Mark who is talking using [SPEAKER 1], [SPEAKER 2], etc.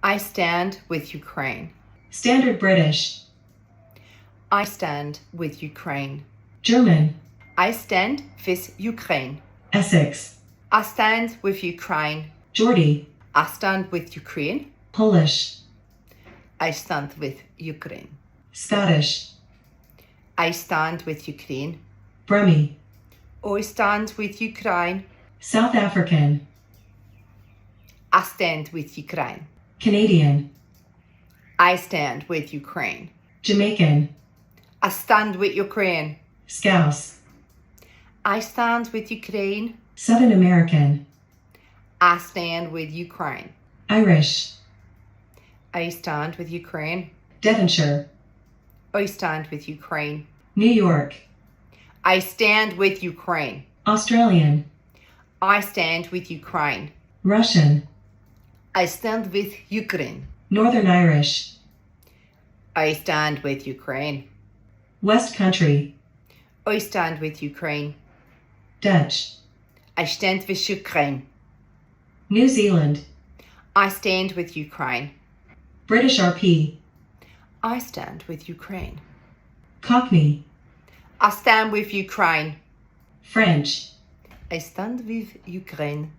[SPEAKER 1] I stand with Ukraine.
[SPEAKER 2] Standard British.
[SPEAKER 1] I stand with Ukraine.
[SPEAKER 2] German.
[SPEAKER 1] I stand with Ukraine.
[SPEAKER 2] Essex.
[SPEAKER 1] I stand with Ukraine.
[SPEAKER 2] Geordie.
[SPEAKER 1] I stand with Ukraine.
[SPEAKER 2] Polish.
[SPEAKER 1] I stand with Ukraine.
[SPEAKER 2] Scottish.
[SPEAKER 1] I stand with Ukraine.
[SPEAKER 2] Brummie.
[SPEAKER 1] I stand with Ukraine.
[SPEAKER 2] South African.
[SPEAKER 1] I stand with Ukraine.
[SPEAKER 2] Canadian.
[SPEAKER 1] I stand with Ukraine.
[SPEAKER 2] Jamaican.
[SPEAKER 1] I stand with Ukraine.
[SPEAKER 2] Scouse.
[SPEAKER 1] I stand with Ukraine.
[SPEAKER 2] Southern American.
[SPEAKER 1] I stand with Ukraine.
[SPEAKER 2] Irish.
[SPEAKER 1] I stand with Ukraine.
[SPEAKER 2] Devonshire.
[SPEAKER 1] I stand with Ukraine.
[SPEAKER 2] New York.
[SPEAKER 1] I stand with Ukraine.
[SPEAKER 2] Australian.
[SPEAKER 1] I stand with Ukraine.
[SPEAKER 2] Russian.
[SPEAKER 1] I stand with Ukraine.
[SPEAKER 2] Northern Irish.
[SPEAKER 1] I stand with Ukraine.
[SPEAKER 2] West Country.
[SPEAKER 1] I stand with Ukraine.
[SPEAKER 2] Dutch.
[SPEAKER 1] I stand with Ukraine.
[SPEAKER 2] New Zealand.
[SPEAKER 1] I stand with Ukraine.
[SPEAKER 2] British RP.
[SPEAKER 1] I stand with Ukraine.
[SPEAKER 2] Cockney.
[SPEAKER 1] I stand with Ukraine.
[SPEAKER 2] French.
[SPEAKER 1] I stand with Ukraine.